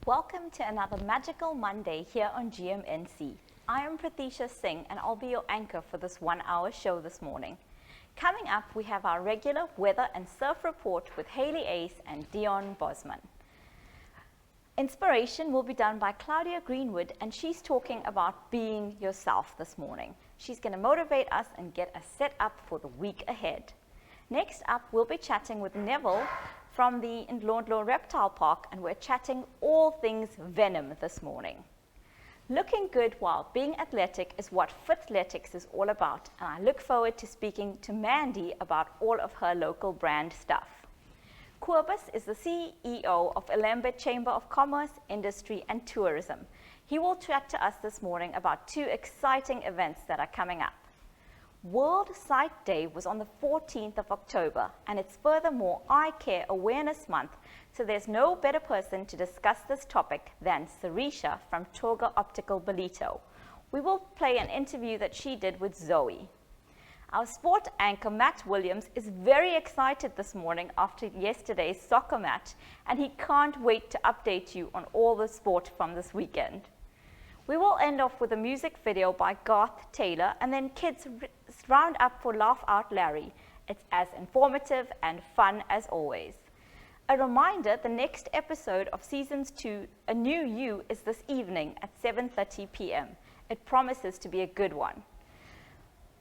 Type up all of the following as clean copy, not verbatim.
Welcome to another magical Monday here on GMNC. I am Prathisha Singh and I'll be your anchor for this 1-hour show this morning. Coming up, we have our regular weather and surf report with Heili and Deon Bosman. Inspiration will be done by Claudia Greenwood, and she's talking about being yourself this morning. She's going to motivate us and get us set up for the week ahead. Next up, we'll be chatting with Neville from the Ndlondlo Reptile Park, and we're chatting all things venom this morning. Looking good while being athletic is what FITTletics is all about, and I look forward to speaking to Mandy about all of her local brand stuff. Cobus is the CEO of iLembe Chamber of Commerce, Industry and Tourism. He will chat to us this morning about 2 exciting events that are coming up. World Sight Day was on the 14th of October, and it's furthermore Eye Care Awareness Month, so there's no better person to discuss this topic than Sarisha from Torga Optical Bolito. We will play an interview that she did with Zoe. Our sport anchor Matt Williams is very excited this morning after yesterday's soccer match, and he can't wait to update you on all the sport from this weekend. We will end off with a music video by Garth Taylor, and then kids round up for Laugh Out Larry. It's as informative and fun as always. A reminder, the next episode of Seasons 2, A New You, is this evening at 7:30 p.m. It promises to be a good one.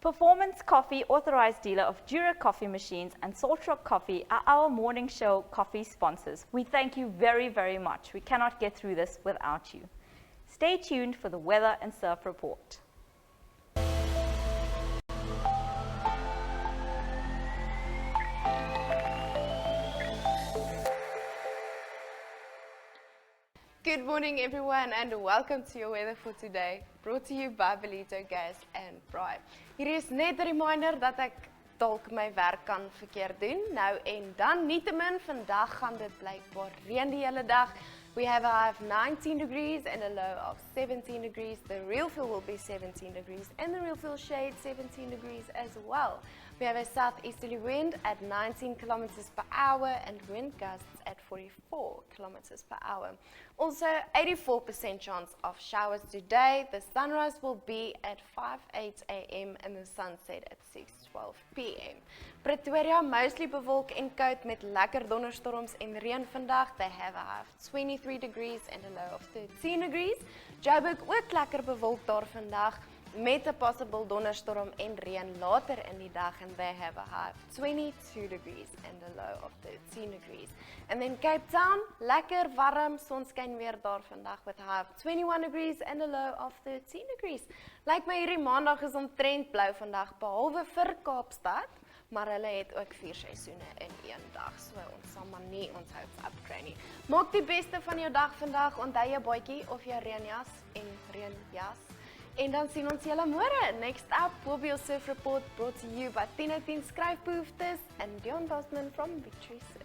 Performance Coffee, authorized dealer of Jura coffee machines, and Salt Rock Coffee are our morning show coffee sponsors. We thank you very, very much. We cannot get through this without you. Stay tuned for the weather and surf report. Good morning everyone and welcome to your weather for today, brought to you by Bolito Gas and Braai. Hier is net 'n reminder dat ek dalk my werk kan verkeerd doen. Nou en dan nietemin vandag gaan dit blykbaar reën die hele dag. We have a high of 19 degrees and a low of 17 degrees. The real feel will be 17 degrees and the real feel shade 17 degrees as well. We have a southeasterly wind at 19 kilometers per hour and wind gusts at 44 kilometers per hour. Also, 84% chance of showers today. The sunrise will be at 5:08 a.m. and the sunset at 6:12 p.m. Pretoria mostly bewolk en koud met lekker donderstorms en reën vandag. They have a high of 23 degrees and a low of 13 degrees. Joburg ook lekker bewolk daar vandag met 'n possible donderstorm en reën later in die dag, and they have a high of 22 degrees and a low of 13 degrees. And then Cape Town, lekker warm, sonskyn weer daar vandag with a high of 21 degrees and a low of 13 degrees. Lyk my hierdie maandag is omtrent blou vandag, behalwe vir Kaapstad, maar hulle het ook 4 seisoene in een dag, so ons sal maar nie ons hopes upkry nie. Maak die beste van jou dag vandag, onthou jou bootjie of jou reënjas en reënjas. En dan sien ons julle môre. Next up will be your surf report brought to you by 10 skryfbehoeftes and Deon Bosman from Victory Surf.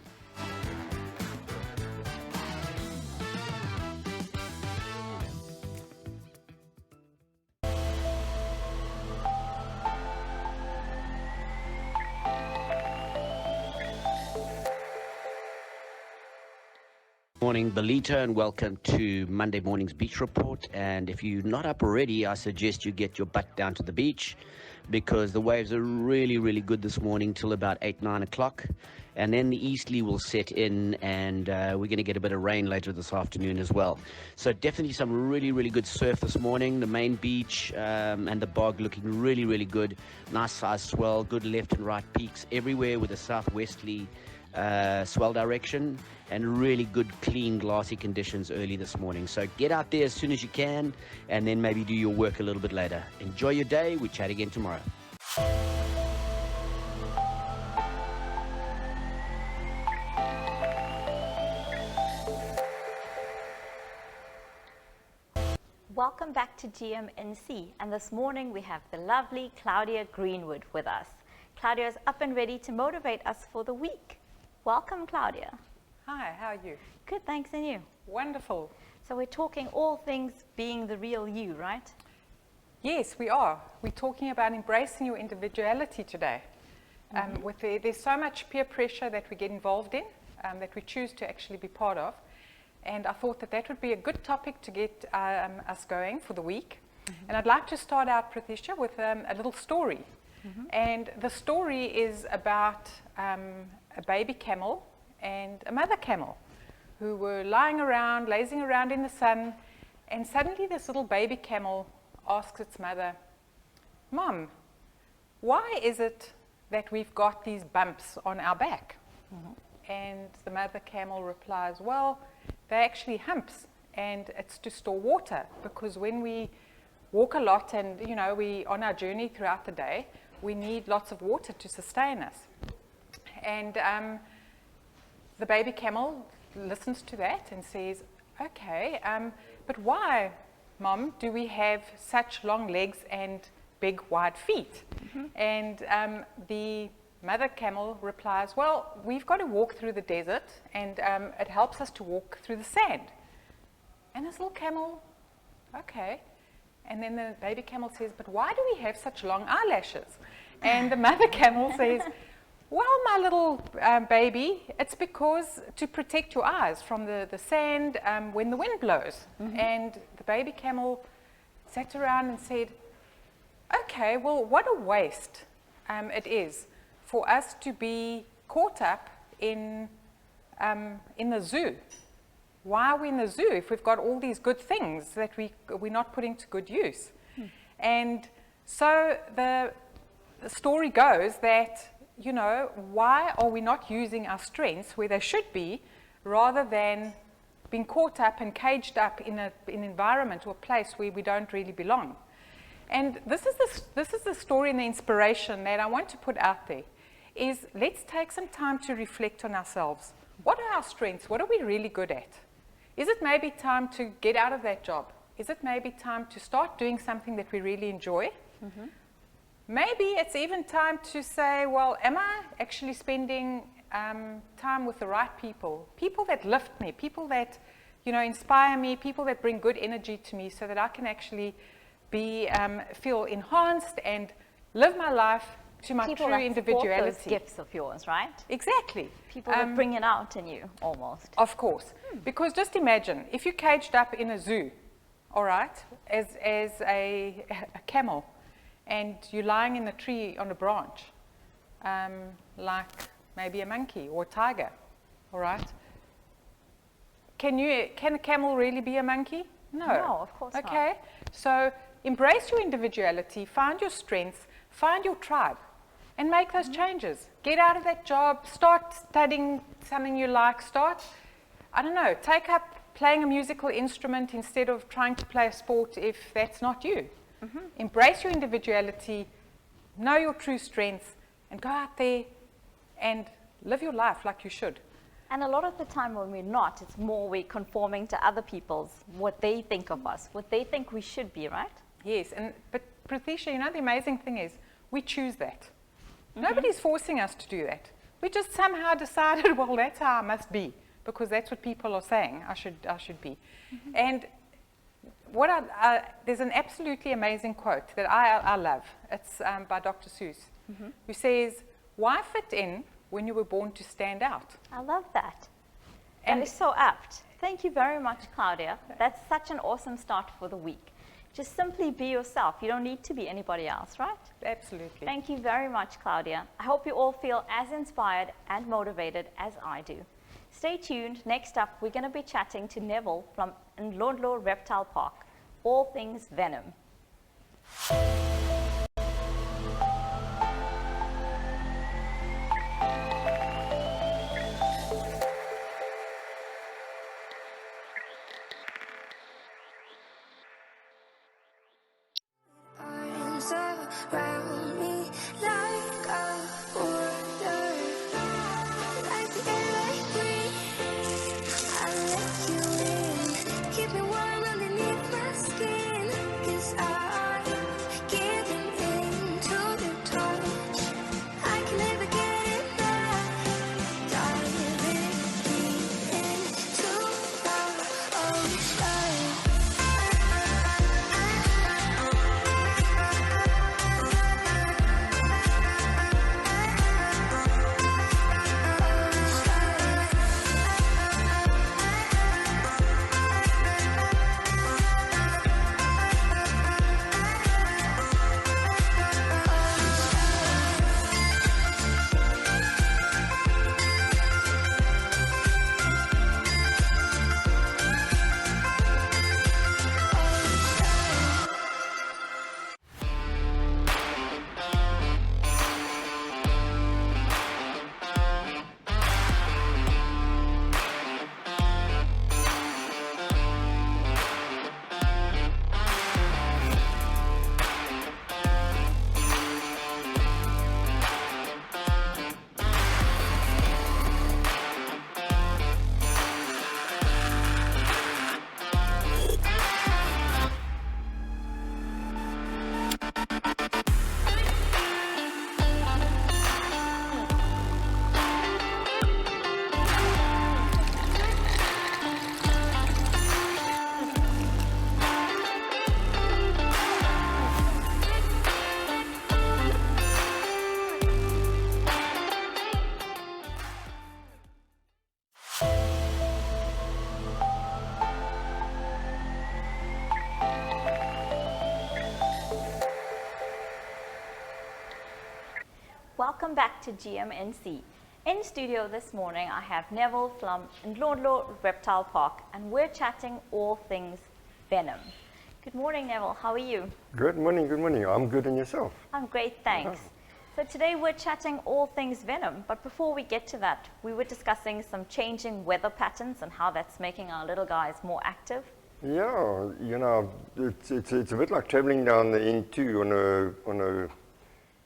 Morning, Bolito, and welcome to Monday morning's beach report. And if you're not up already, I suggest you get your butt down to the beach, because the waves are really, really good this morning till about 8-9 o'clock, and then the easterly will set in, and we're going to get a bit of rain later this afternoon as well. So definitely some really, really good surf this morning. The main beach and the bog looking really, really good. Nice size swell, good left and right peaks everywhere with a southwesterly swell direction, and really good clean glassy conditions early this morning. So get out there as soon as you can, and then maybe do your work a little bit later. Enjoy your day. We chat again tomorrow. Welcome back to GMNC, and this morning we have the lovely Claudia Greenwood with us. Claudia is up and ready to motivate us for the week. Welcome, Claudia. Hi, how are you? Good, thanks, and you? Wonderful. So we're talking all things being the real you, right? Yes, we are. We're talking about embracing your individuality today. There's so much peer pressure that we get involved in, that we choose to actually be part of. and I thought that that would be a good topic to get us going for the week. And I'd like to start out, Prathisha, with a little story. And the story is about a baby camel and a mother camel who were lying around, lazing around in the sun, and suddenly this little baby camel asks its mother, "Mom, why is it that we've got these bumps on our back?" And the mother camel replies, "Well, they're actually humps, and it's to store water, because when we walk a lot and, you know, we on our journey throughout the day, we need lots of water to sustain us." And the baby camel listens to that and says, "Okay, but why, Mom, do we have such long legs and big wide feet?" And the mother camel replies, "Well, we've got to walk through the desert, and it helps us to walk through the sand." And this little camel, "Okay." And then the baby camel says, "But why do we have such long eyelashes?" And the mother camel says, "Well, my little baby, it's because to protect your eyes from the sand when the wind blows." And the baby camel sat around and said, "Okay, well, what a waste it is for us to be caught up in the zoo. Why are we in the zoo if we've got all these good things that we're not putting to good use?" And so the story goes that, you know, why are we not using our strengths where they should be, rather than being caught up and caged up in an environment or a place where we don't really belong? And this is the story and the inspiration that I want to put out there, is let's take some time to reflect on ourselves. What are our strengths? What are we really good at? Is it maybe time to get out of that job? Is it maybe time to start doing something that we really enjoy? Maybe it's even time to say, well, am I actually spending time with the right people? People that lift me, people that, you know, inspire me, people that bring good energy to me, so that I can actually feel enhanced and live my life to my People true that support individuality. those gifts of yours, right? Exactly. People that bring it out in you, almost. Of course. Because just imagine, if you're caged up in a zoo, all right, as a camel, and you're lying in a tree on a branch, like maybe a monkey or a tiger, all right? Can a camel really be a monkey? No. No, of course not. Okay, so embrace your individuality, find your strengths, find your tribe, and make those changes. Get out of that job, start studying something you like, start, I don't know, take up playing a musical instrument instead of trying to play a sport if that's not you. Embrace your individuality, know your true strengths, and go out there and live your life like you should. And a lot of the time when we're not, it's more we're conforming to other people's, what they think of us, what they think we should be, right? Yes, but Prathisha, you know, the amazing thing is we choose that. Nobody's forcing us to do that. We just somehow decided, well, that's how I must be, because that's what people are saying I should be. And there's an absolutely amazing quote that I love. It's by Dr. Seuss, who says, "Why fit in when you were born to stand out?" I love that. And That is so apt. Thank you very much, Claudia. That's such an awesome start for the week. Just simply be yourself. You don't need to be anybody else, right? Absolutely. Thank you very much, Claudia. I hope you all feel as inspired and motivated as I do. Stay tuned. Next up, we're going to be chatting to Neville from Ndlondlo Reptile Park. All things venom. Arms around me like a border, like the air I breathe. I let you in, keep me warm underneath my skin, 'cause I give welcome back to GMNC. In studio this morning, I have Neville from Ndlondlo Reptile Park, and we're chatting all things venom. Good morning, Neville. How are you? Good morning, good morning. I'm good, and yourself? I'm great, thanks. So today we're chatting all things venom, but before we get to that, we were discussing some changing weather patterns and how that's making our little guys more active. Yeah, you know, it's a bit like traveling down the N2 on a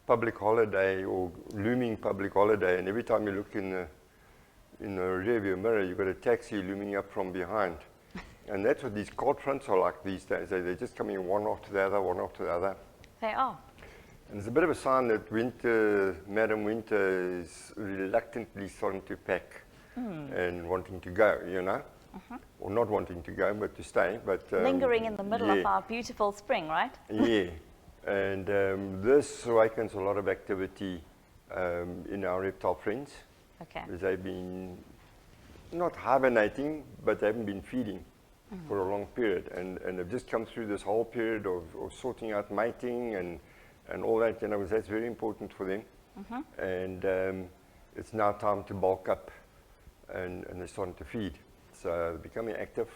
public holiday or looming public holiday, and every time you look in the rearview mirror, you've got a taxi looming up from behind. And that's what these cold fronts are like these days. They're just coming one after the other, one after the other. They are. And it's a bit of a sign that winter, Madam Winter, is reluctantly starting to pack and wanting to go, you know? Or not wanting to go, but to stay. But Lingering in the middle of our beautiful spring, right? Yeah. And this awakens a lot of activity in our reptile friends. Okay. Because they've been not hibernating, but they haven't been feeding for a long period. And they've just come through this whole period of sorting out mating and all that, you know, because that's very important for them. And it's now time to bulk up, and they're starting to feed. So they're becoming active,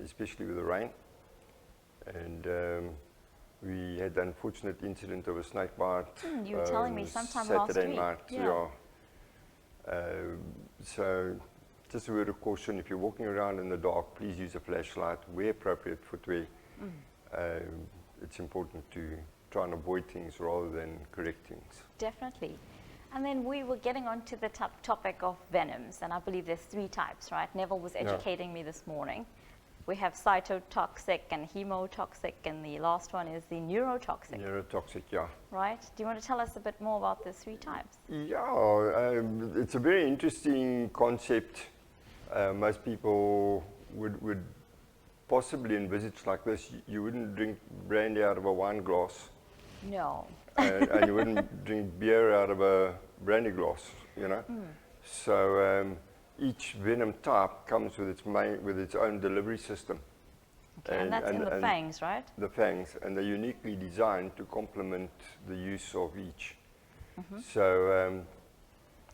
especially with the rain. And we had the unfortunate incident of a snake bite. You were telling me sometime Saturday last week. night, yeah. So just a word of caution, if you're walking around in the dark, please use a flashlight, wear appropriate footwear. It's important to try and avoid things rather than correct things. Definitely. And then we were getting on to the topic of venoms, and I believe there's 3 types, right? Neville was educating me this morning. We have cytotoxic and hemotoxic, and the last one is the neurotoxic. Neurotoxic, yeah. Right? Do you want to tell us a bit more about the 3 types? Yeah, it's a very interesting concept. Most people would possibly envisage like this. You wouldn't drink brandy out of a wine glass. No. And you wouldn't drink beer out of a brandy glass, you know. So each venom type comes with its own delivery system. Okay, and that's in the fangs, right? The fangs, and they're uniquely designed to complement the use of each. So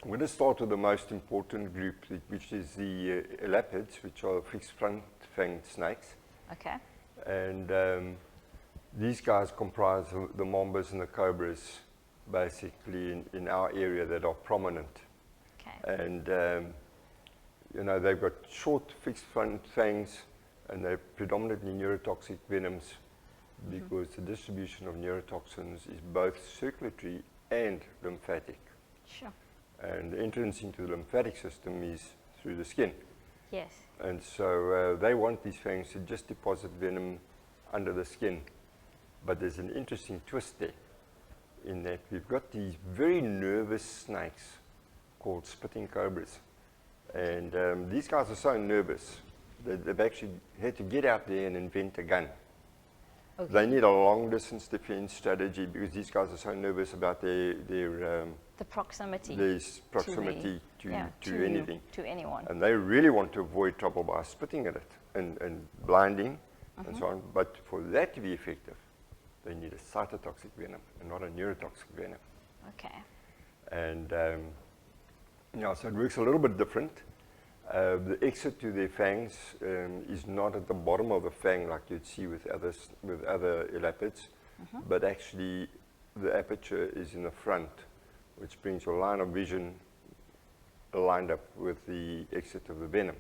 I'm going to start with the most important group, which is the elapids, which are fixed front fanged snakes. Okay. And these guys comprise the mambas and the cobras, basically in our area, that are prominent. Okay. And you know, they've got short fixed front fangs, and they're predominantly neurotoxic venoms, because the distribution of neurotoxins is both circulatory and lymphatic. Sure. And the entrance into the lymphatic system is through the skin. Yes. And so they want these fangs to just deposit venom under the skin. But there's an interesting twist there, in that we've got these very nervous snakes called spitting cobras. And these guys are so nervous that they've actually had to get out there and invent a gun. Okay. They need a long distance defense strategy, because these guys are so nervous about their the proximity. There's proximity to anything. To anyone. And they really want to avoid trouble by spitting at it and blinding and so on. But for that to be effective, they need a cytotoxic venom and not a neurotoxic venom. Okay. And yeah, so it works a little bit different. The exit to their fangs is not at the bottom of the fang like you'd see with other elapids, but actually the aperture is in the front, which brings your line of vision lined up with the exit of the venom.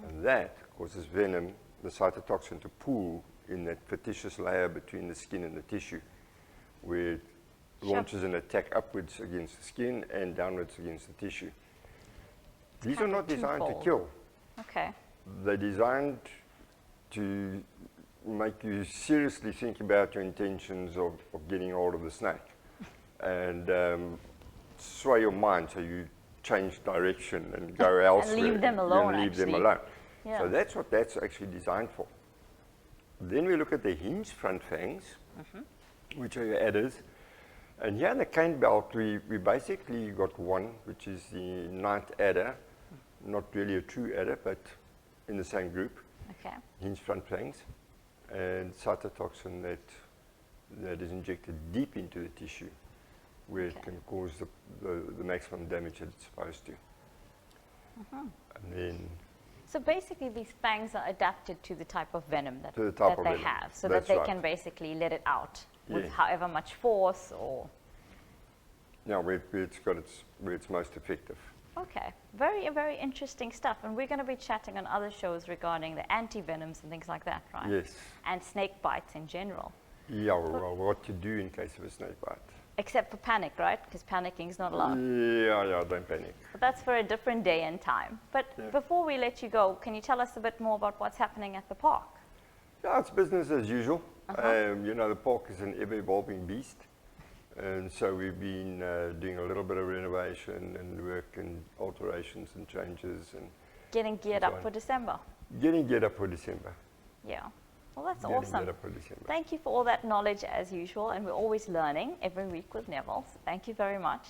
And that causes venom, the cytotoxin, to pool in that fictitious layer between the skin and the tissue, where it launches an attack upwards against the skin and downwards against the tissue. These are not designed to kill. Okay. They're designed to make you seriously think about your intentions of getting hold of the snake, and sway your mind so you change direction and go elsewhere. And leave them alone, leave them actually. alone. Yeah. So that's what that's actually designed for. Then we look at the hinged front fangs, which are your adders. And here in the cane belt, we basically got one, which is the ninth adder. Not really a true adder, but in the same group. Okay. Hinged front fangs, and cytotoxin that is injected deep into the tissue where Okay. it can cause the maximum damage that it's supposed to. And then So basically these fangs are adapted to the type of venom that, To the type that of they venom. have, so That's that they right. can basically let it out with Yeah. however much force or... where it's most effective. Okay, very, very interesting stuff. And we're going to be chatting on other shows regarding the anti-venoms and things like that, right? Yes. And snake bites in general. Yeah, well, what to do in case of a snake bite. Except for panic, right? Because panicking is not allowed. Yeah, don't panic. But that's for a different day and time. But Yeah. before we let you go, can you tell us a bit more about what's happening at the park? Yeah, it's business as usual. The park is an ever-evolving beast. And so we've been doing a little bit of renovation and work and alterations and changes and Getting geared That's up right. for December. getting geared up for December. Yeah. Well, that's Getting awesome. geared up for December. Thank you for all that knowledge as usual. And we're always learning every week with Neville. So thank you very much.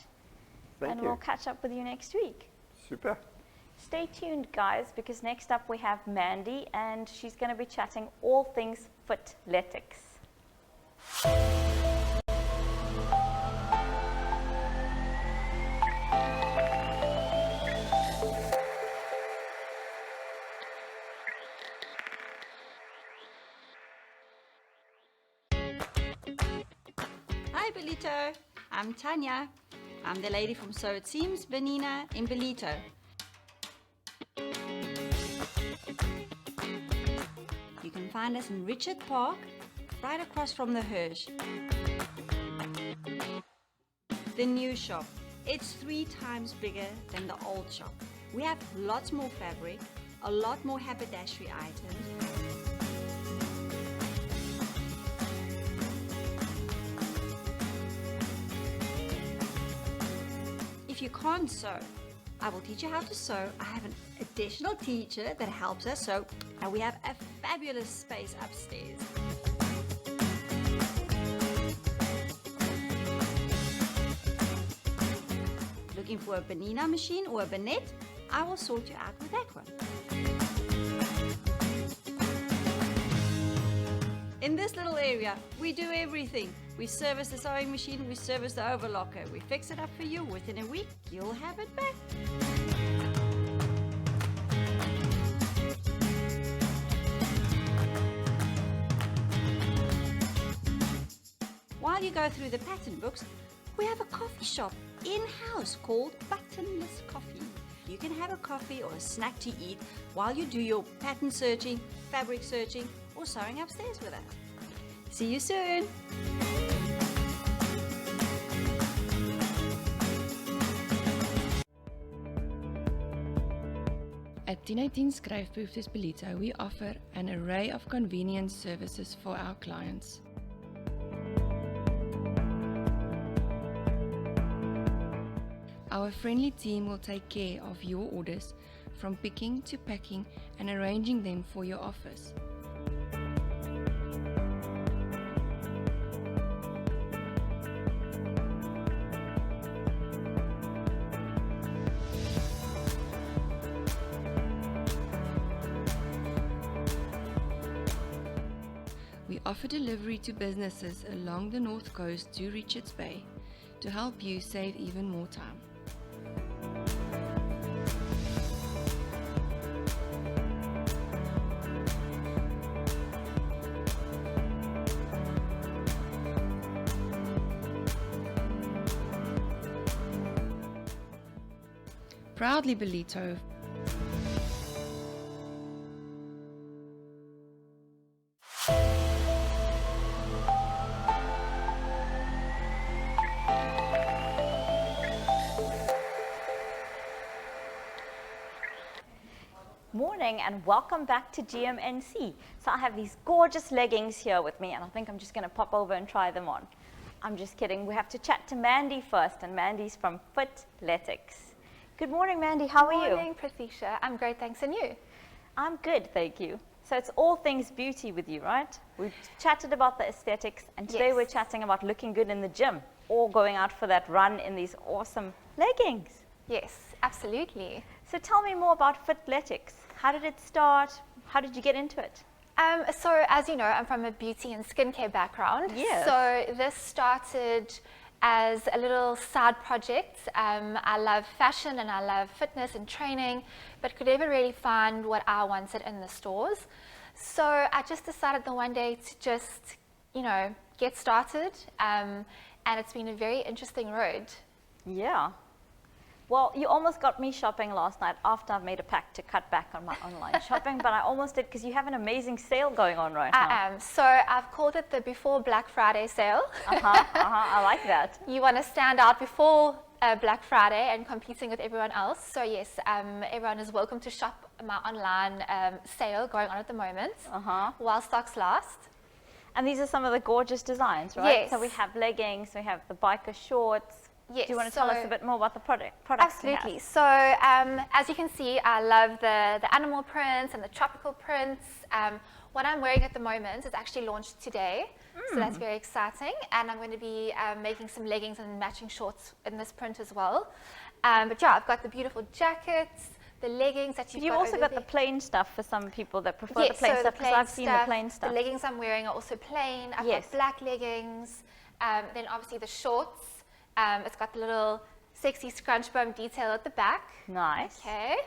Thank and you. we'll catch up with you next week. Super. Stay tuned, guys, because next up we have Mandy, and she's going to be chatting all things FITTletics. Hi Belito, I'm Tanya. I'm the lady from So It Seems, Benina in Belito. You can find us in Richard Park, right across from the Hirsch. The new shop, it's 3 times bigger than the old shop. We have lots more fabric, a lot more haberdashery items. If you can't sew, I will teach you how to sew. I have an additional teacher that helps us sew, and we have a fabulous space upstairs. Looking for a Benina machine or a Bennett? I will sort you out with that one. In this little area, we do everything. We service the sewing machine, we service the overlocker. We fix it up for you. Within a week, you'll have it back. While you go through the pattern books, we have a coffee shop in-house called Buttonless Coffee. You can have a coffee or a snack to eat while you do your pattern searching, fabric searching, or sewing upstairs with us. See you soon! At 1018 Skryfbehoeftes Belito, we offer an array of convenience services for our clients. Our friendly team will take care of your orders, from picking to packing and arranging them for your office. We offer delivery to businesses along the north coast to Richards Bay to help you save even more time. Proudly Belito. Morning and welcome back to GMNC. So I have these gorgeous leggings here with me, and I think I'm just going to pop over and try them on. I'm just kidding. We have to chat to Mandy first, and Mandy's from FITTletics. Good morning, Mandy. How are you? Morning, Prathisha. I'm great, thanks. And you? I'm good, thank you. So it's all things beauty with you, right? We've chatted about the aesthetics, and today Yes. we're chatting about looking good in the gym or going out for that run in these awesome leggings. Yes, absolutely. So tell me more about FITTletics. How did it start? How did you get into it? So as you know, I'm from a beauty and skincare background. Yes. So this started as a little side project. I love fashion and I love fitness and training, but could never really find what I wanted in the stores. So I just decided the one day to just, get started. And it's been a very interesting road. Yeah. Well, you almost got me shopping last night after I've made a pact to cut back on my online shopping, but I almost did because you have an amazing sale going on right now. I am. So I've called it the Before Black Friday sale. I like that. You want to stand out before Black Friday and competing with everyone else. So yes, everyone is welcome to shop my online sale going on at the moment while stocks last. And these are some of the gorgeous designs, right? Yes. So we have leggings, we have the biker shorts. Yes. Do you want to tell us a bit more about the products? Absolutely. So as you can see, I love the animal prints and the tropical prints. What I'm wearing at the moment is actually launched today, so that's very exciting. And I'm going to be making some leggings and matching shorts in this print as well. But yeah, I've got the beautiful jackets, the leggings that you've also got the plain stuff for some people that prefer the plain stuff, because I've seen the plain stuff. The leggings I'm wearing are also plain. I've got black leggings. Then obviously the shorts. It's got the little sexy scrunch bum detail at the back. Nice. Okay.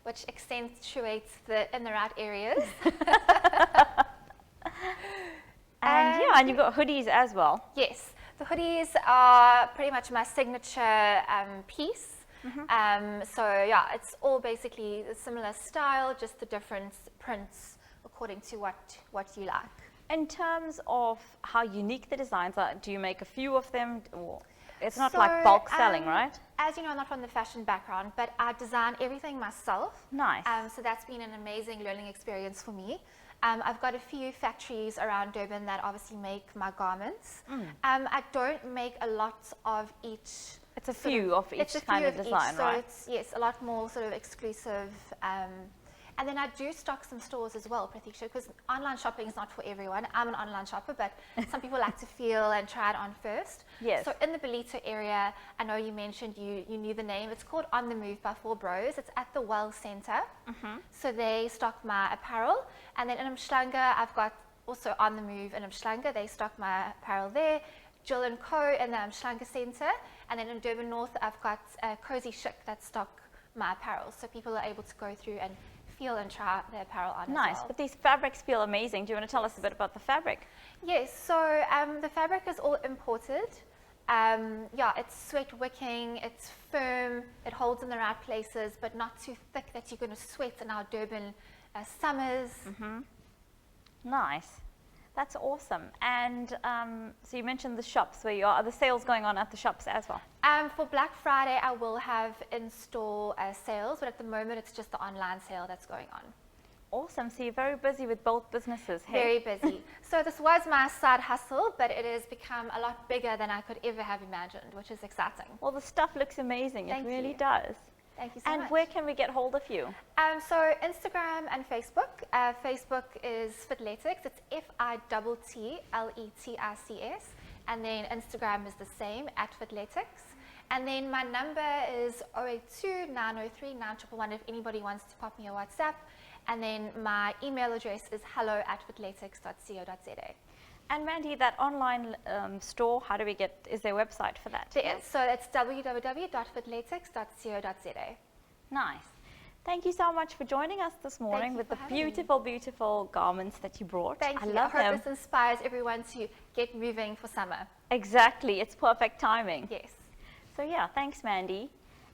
Which accentuates in the right areas. And you've got hoodies as well. Yes. The hoodies are pretty much my signature piece. So yeah, it's all basically a similar style, just the different prints according to what you like. In terms of how unique the designs are, do you make a few of them? Or it's not like bulk selling, right? As you know, I'm not from the fashion background, but I design everything myself. Nice. So that's been an amazing learning experience for me. I've got a few factories around Durban that obviously make my garments. I don't make a lot of each. It's a few of each kind of design, right? So it's a lot more sort of exclusive. And then I do stock some stores as well, Prathisha, because online shopping is not for everyone. I'm an online shopper, but some people like to feel and try it on first. Yes. So in the Belito area, I know you mentioned you knew the name. It's called On The Move by Four Bros. It's at the Well Center. So they stock my apparel. And then in Umhlanga, I've got also On The Move in Umhlanga. They stock my apparel there. Jill & Co. in the Umhlanga Center. And then in Durban North, I've got Cozy Chic that stock my apparel. So people are able to go through and feel and try the apparel on Nice, as well. but these fabrics feel amazing. Do you want to tell us a bit about the fabric? Yes, so the fabric is all imported. Yeah, it's sweat wicking, it's firm, it holds in the right places, but not too thick that you're going to sweat in our Durban summers. Nice. That's awesome. And so you mentioned the shops where you are. Are the sales going on at the shops as well? For Black Friday, I will have in-store sales, but at the moment, it's just the online sale that's going on. Awesome. So you're very busy with both businesses, hey? Very busy. So this was my side hustle, but it has become a lot bigger than I could ever have imagined, which is exciting. Well, the stuff looks amazing. Thank it really you. does. Thank you so much. And where can we get hold of you? So Instagram and Facebook. Facebook is FITTletics. It's FITTletics. And then Instagram is the same, at FITTletics. And then my number is 082-903-9111 if anybody wants to pop me a WhatsApp. And then my email address is hello@fittletics.co.za. And Mandy, that online store, how do we get, is there a website for that? There is. So it's www.fittletics.co.za. Nice. Thank you so much for joining us this morning with the beautiful, beautiful garments that you brought. Thank you. I love them. I hope this inspires everyone to get moving for summer. Exactly. It's perfect timing. Yes. So yeah, thanks Mandy.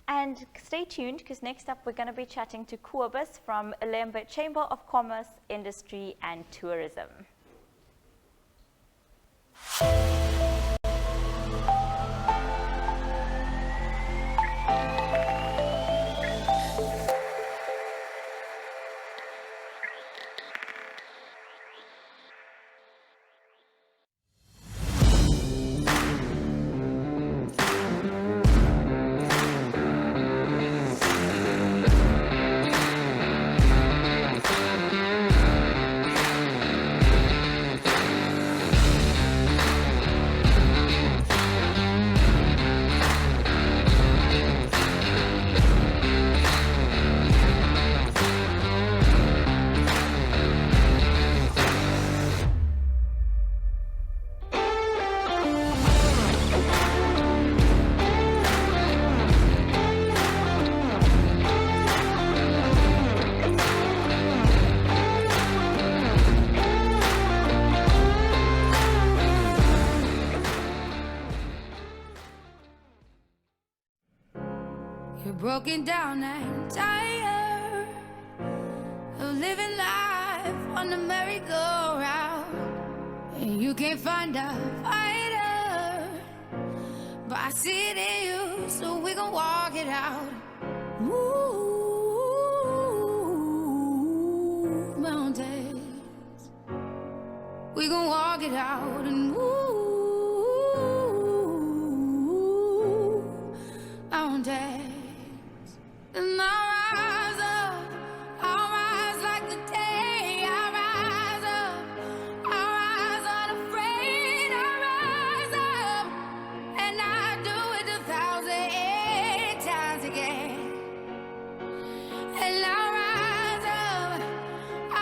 And stay tuned because next up we're going to be chatting to Cobus from iLembe Chamber of Commerce, Industry and Tourism. broken down and tired of living life on the merry-go-round. And you can't find a fighter, but I see it in you, so we gon' walk it out. Move mountains, we gon' walk it out and move mountains. And I'll rise up, I'll rise like the day. I'll rise up, I'll rise unafraid. I'll rise up, and I'll do it 1,000 times again. And I'll rise up, I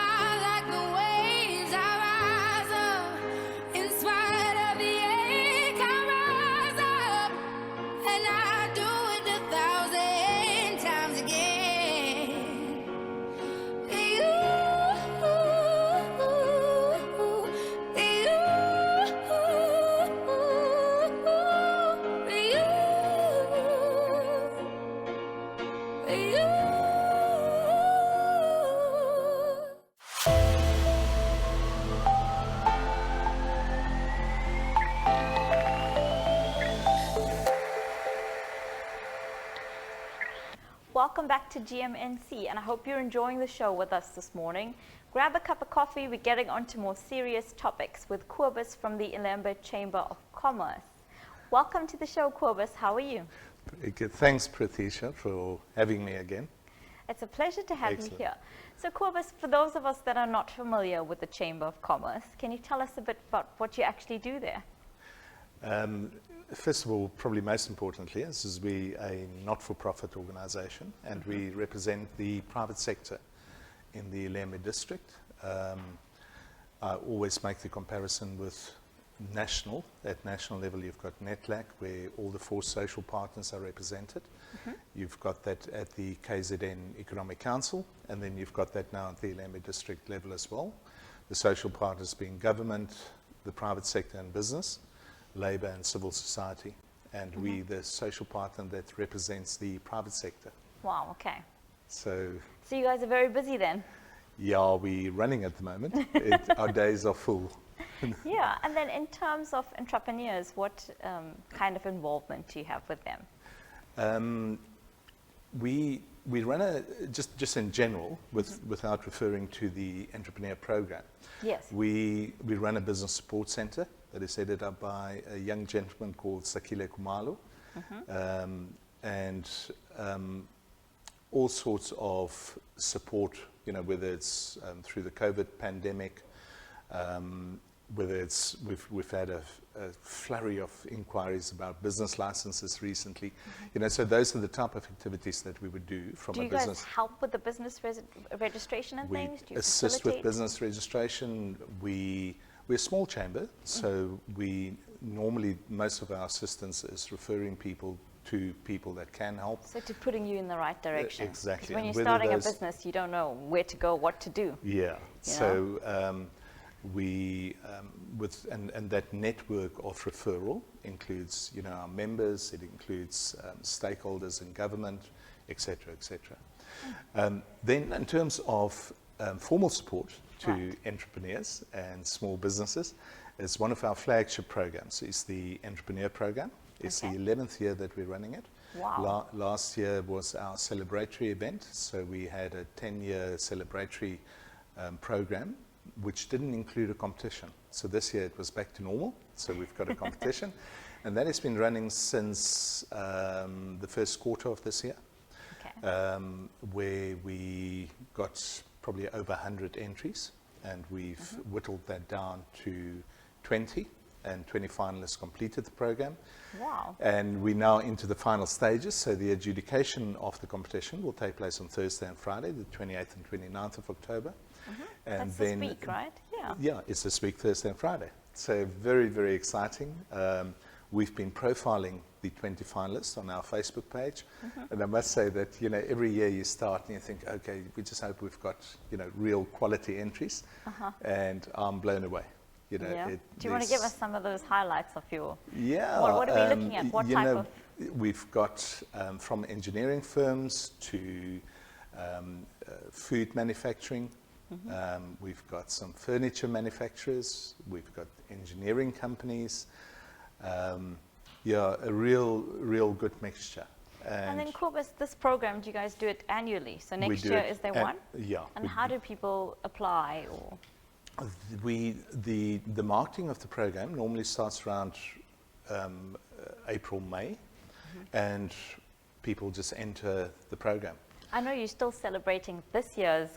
like the waves. I'll rise up, in spite of the ache. I'll rise up, and I'll do it 1,000 times again. You, Welcome back to GMNC, and I hope you're enjoying the show with us this morning. Grab a cup of coffee, we're getting on to more serious topics with Cobus from the iLembe Chamber of Commerce. Welcome to the show, Cobus. How are you? Very good. Thanks, Prathisha, for having me again. It's a pleasure to have Excellent. you here. So, Cobus, for those of us that are not familiar with the Chamber of Commerce, can you tell us a bit about what you actually do there? First of all, probably most importantly, this is we a not-for-profit organisation, and we represent the private sector in the iLembe district. I always make the comparison with national. At national level, you've got NETLAC, where all the 4 social partners are represented. You've got that at the KZN Economic Council, and then you've got that now at the iLembe district level as well. The social partners being government, the private sector and business, labour and civil society, and we the social partner that represents the private sector. Wow, okay. So So you guys are very busy then? yeah, we're running at the moment. Our days are full. Yeah, and then in terms of entrepreneurs, what kind of involvement do you have with them? We run just in general, without referring to the entrepreneur program. Yes. We run a business support centre that is headed up by a young gentleman called Sakile Kumalo, and all sorts of support, whether it's through the COVID pandemic, whether it's we've had a flurry of inquiries about business licenses recently, so those are the type of activities that we would do from Do a you business. guys help with the business registration and We things? Do you assist facilitate? with business registration. We're a small chamber, so we normally, most of our assistance is referring people to people that can help. So to putting you in the right direction. Exactly. 'Cause when And you're whether starting a those- business, you don't know where to go, what to do. Yeah. So we and that network of referral includes our members. It includes stakeholders in government, etc., etc. Then in terms of formal support to entrepreneurs and small businesses, it's one of our flagship programs. It's the Entrepreneur Program. It's the 11th year that we're running it. Wow. Last year was our celebratory event, so we had a 10-year celebratory program, which didn't include a competition. So this year it was back to normal, so we've got a competition. And that has been running since the first quarter of this year, where we got probably over 100 entries, and we've whittled that down to 20, and 20 finalists completed the program. Wow. And we're now into the final stages, so the adjudication of the competition will take place on Thursday and Friday, the 28th and 29th of October. And That's then, this week, right? Yeah. Yeah, it's this week, Thursday and Friday. So very, very exciting. We've been profiling the 20 finalists on our Facebook page. And I must say that, every year you start and you think, okay, we just hope we've got, real quality entries. And I'm blown away. Do you want to give us some of those highlights of your... Yeah. What are we looking at? What type of we've got from engineering firms to food manufacturing. We've got some furniture manufacturers. We've got engineering companies. Yeah, a real good mixture. And then Cobus, this program, do you guys do it annually? So We next do year, it is there an- one? Yeah. And how do people apply? Or The marketing of the program normally starts around April, May, and people just enter the program. I know you're still celebrating this year's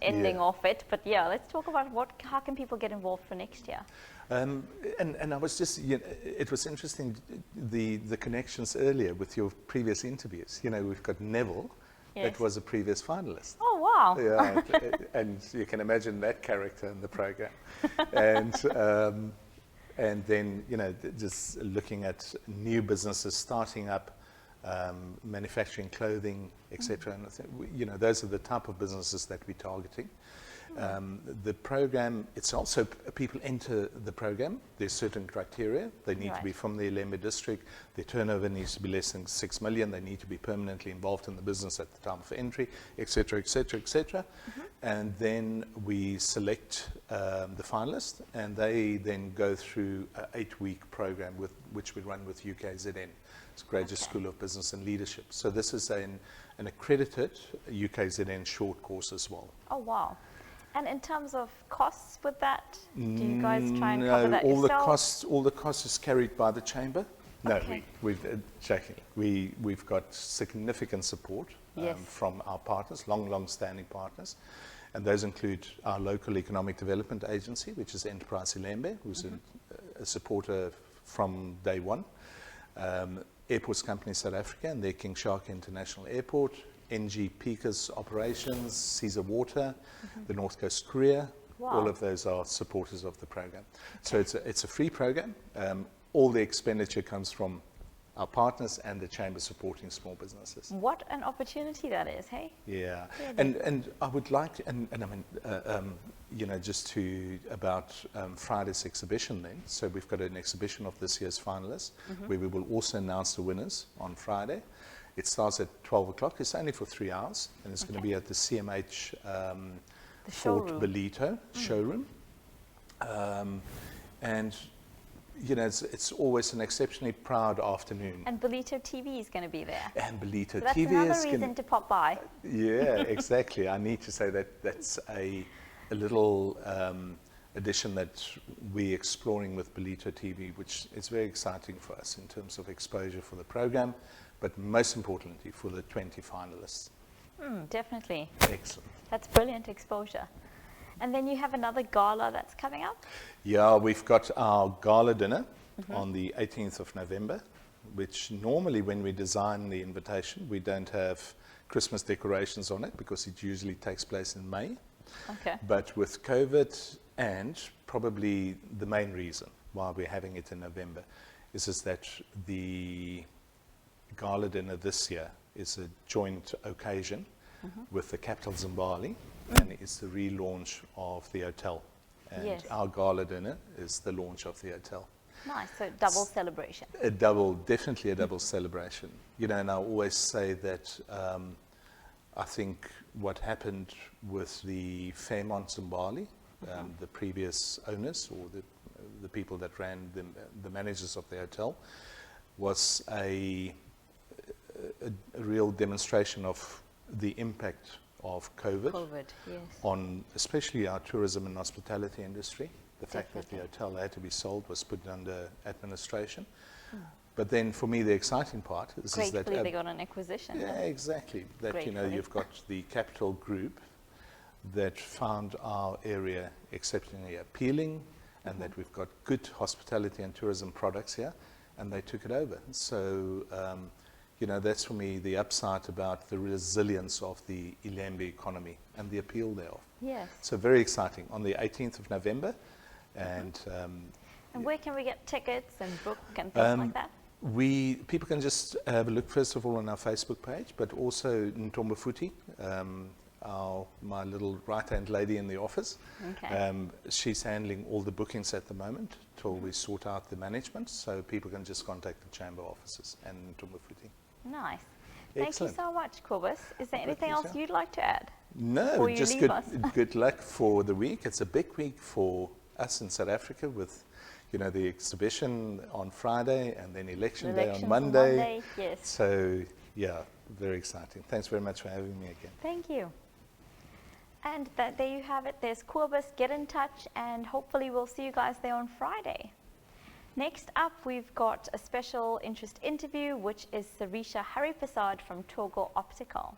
ending Yeah. of it, but yeah, let's talk about how can people get involved for next year? And I was just, it was interesting, the connections earlier with your previous interviews. We've got Neville, Yes. that was a previous finalist. Oh, wow. Yeah, and you can imagine that character in the program. And then, just looking at new businesses starting up, manufacturing clothing, etc. And I think, those are the type of businesses that we're targeting. The program, it's also, people enter the program, there's certain criteria. They need to be from the iLembe district, their turnover needs to be less than 6 million, they need to be permanently involved in the business at the time of entry, etc., etc., etc. And then we select the finalists, and they then go through an 8-week program which we run with UKZN. It's Graduate School of Business and Leadership. So this is an accredited UKZN short course as well. Oh, wow. And in terms of costs with that, do you guys try and cover that all yourself? all the costs is carried by the chamber. No, Okay. we've got significant support Yes. from our partners, long-standing partners, and those include our local economic development agency, which is Enterprise iLembe, who's a supporter from day one. Airports Company South Africa and their King Shark International Airport, NG Peakers Operations, Caesar Water, the North Coast Courier. Wow. All of those are supporters of the program. So it's a free program. All the expenditure comes from our partners and the chamber supporting small businesses. What an opportunity that is, hey? Yeah, Really? and I would like, and I mean, just to about Friday's exhibition then. So we've got an exhibition of this year's finalists, where we will also announce the winners on Friday. It starts at 12 o'clock. It's only for 3 hours, and it's going to be at the CMH The Fort showroom. Belito showroom. And it's always an exceptionally proud afternoon. And Belito TV is going to be there. And Belito So that's TV another is reason to pop by. Yeah, exactly. I need to say that's a little addition that we're exploring with Belito TV, which is very exciting for us in terms of exposure for the program, but most importantly for the 20 finalists. Definitely. Excellent. That's brilliant exposure. And then you have another gala that's coming up? Yeah, we've got our gala dinner on the 18th of November, which normally when we design the invitation, we don't have Christmas decorations on it because it usually takes place in May. Okay. But with COVID, and probably the main reason why we're having it in November is that the gala dinner this year is a joint occasion with the capital Zimbabwe, and it's the relaunch of the hotel. And Yes. our gala dinner is the launch of the hotel. Nice, so double celebration. Definitely a double celebration. And I always say that I think what happened with the Fairmont Zimbabwe, the previous owners or the people that ran the managers of the hotel, was a real demonstration of the impact of COVID, Yes. on especially our tourism and hospitality industry. The fact that the Definitely. hotel had to be sold was put under administration. But then for me, the exciting part is that... Gratefully they got an acquisition. Yeah, exactly. That, Gratefully. you've got the Capital Group that found our area exceptionally appealing and that we've got good hospitality and tourism products here, and they took it over. So, that's for me the upside about the resilience of the iLembe economy and the appeal thereof. Yes. So very exciting on the 18th of November. And And where can we get tickets and book and things like that? people can just have a look first of all on our Facebook page, but also Ntombofuti, my little right-hand lady in the office. Okay. She's handling all the bookings at the moment till we sort out the management, so people can just contact the chamber offices and Tumbafuti. Nice. Thank you Excellent. so much, Cobus. Is there anything Prathisha. else you'd like to add? No, Before you just leave good, us? good luck for the week. It's a big week for us in South Africa with, you know, the exhibition on Friday and then election day Elections on on Monday. Monday, yes. So, yeah, very exciting. Thanks very much for having me again. Thank you. And there you have it. There's Cobus. Get in touch, and hopefully we'll see you guys there on Friday. Next up, we've got a special interest interview, which is Sarisha Haripershad from Torga Optical.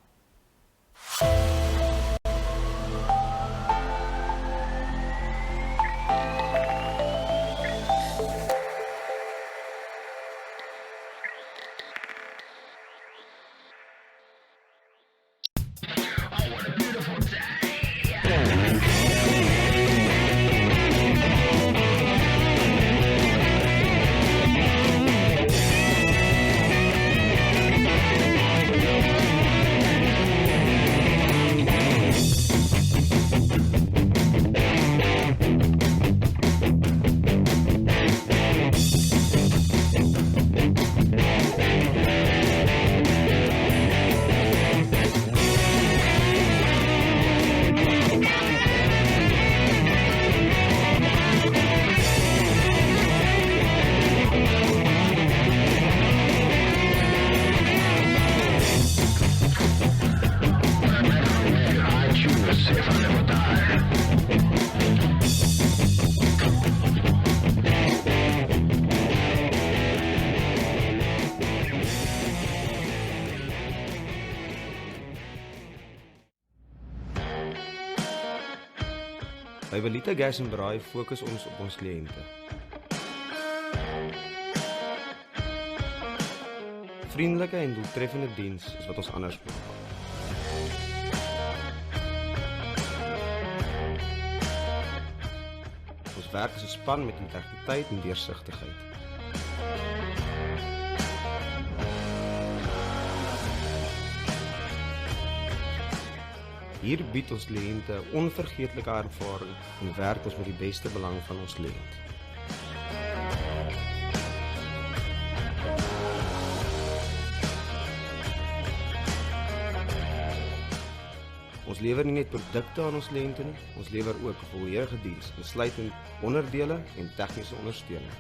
By Velita Gas en Braai fokus ons op ons kliënte. Vriendelike en doeltreffende diens is wat ons anders maak. Ons werk as 'n span met integriteit en deursigtigheid. Hier bied ons kliënte 'n onvergeetlike ervaring en werk ons met die beste belang van ons kliënt. Ons lewer nie net produkte aan ons kliënte nie, ons lewer ook 'n volledige diens, insluitend onderdele en tegniese ondersteuning.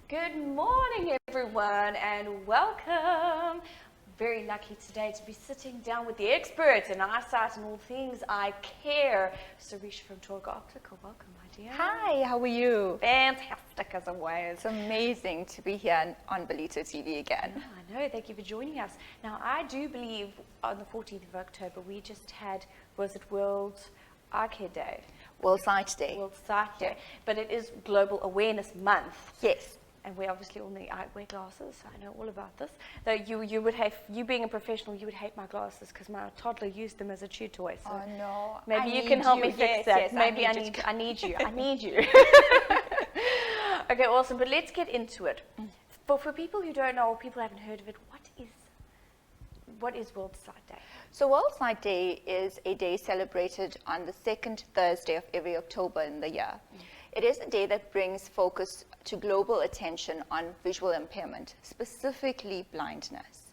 Good morning, everyone, and welcome. Very lucky today to be sitting down with the expert in eyesight and all things eye care, Sarisha from Torga Optical. Welcome, my dear. Hi, how are you? Fantastic as always. It's amazing to be here on Belito TV again. I know, thank you for joining us. Now, I do believe on the 14th of October, we just had, was it World Eye Care Day? World Sight Day. World Sight Day. But it is Global Awareness Month. Yes. And we obviously all need wear glasses, so I know all about this. Though you would hate, you being a professional, you would hate my glasses because my toddler used them as a chew toy. So Oh no. maybe I you can need help you. me fix Yes, that. yes, Maybe I need you. I need you. Okay, awesome. But let's get into it. For people who don't know or people who haven't heard of it, what is World Sight Day? So World Sight Day is a day celebrated on the second Thursday of every October in the year. It is a day that brings focus to global attention on visual impairment, specifically blindness.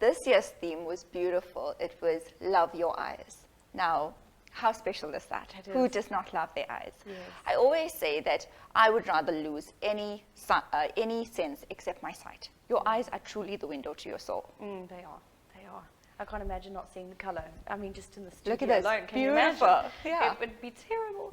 This year's theme was beautiful. It was Love Your Eyes. Now, how special is that? It Who is. does not love their eyes? Yes. I always say that I would rather lose any sense except my sight. Your eyes are truly the window to your soul. They are. I can't imagine not seeing the colour. I mean, just in the studio Look at this. alone. Can Beautiful. you imagine? Yeah. It would be terrible.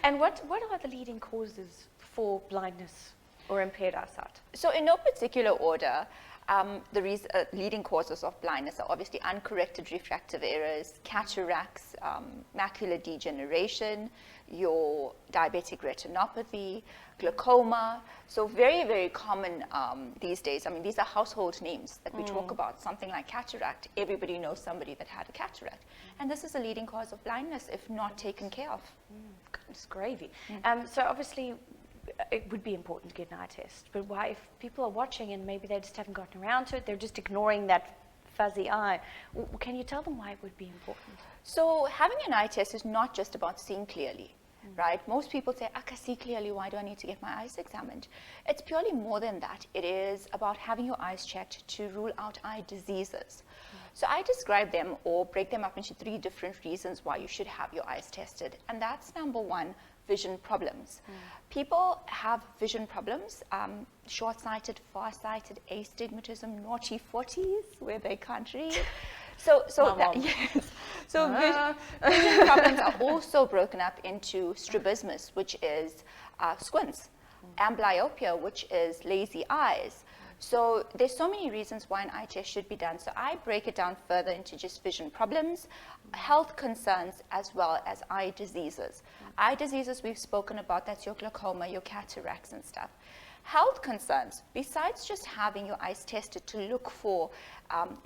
And what are the leading causes for blindness or impaired eyesight? So in no particular order, The leading causes of blindness are obviously uncorrected refractive errors, cataracts, macular degeneration, your diabetic retinopathy, glaucoma. So very, very common these days. I mean, these are household names that we talk about. Something like cataract, everybody knows somebody that had a cataract. And this is a leading cause of blindness if not taken care of. Goodness gravy. So obviously, it would be important to get an eye test. But why, if people are watching and maybe they just haven't gotten around to it, they're just ignoring that fuzzy eye, can you tell them why it would be important? So having an eye test is not just about seeing clearly, right? Most people say, I can see clearly, why do I need to get my eyes examined? It's purely more than that. It is about having your eyes checked to rule out eye diseases. So I describe them or break them up into 3 different reasons why you should have your eyes tested. And that's number 1, vision problems. People have vision problems, short-sighted, far-sighted, astigmatism, naughty 40s, where they can't read. So vision problems are also broken up into strabismus, which is squints, amblyopia, which is lazy eyes. So there's so many reasons why an eye test should be done. So I break it down further into just vision problems, health concerns, as well as eye diseases. Eye diseases we've spoken about, that's your glaucoma, your cataracts and stuff. Health concerns, besides just having your eyes tested to look for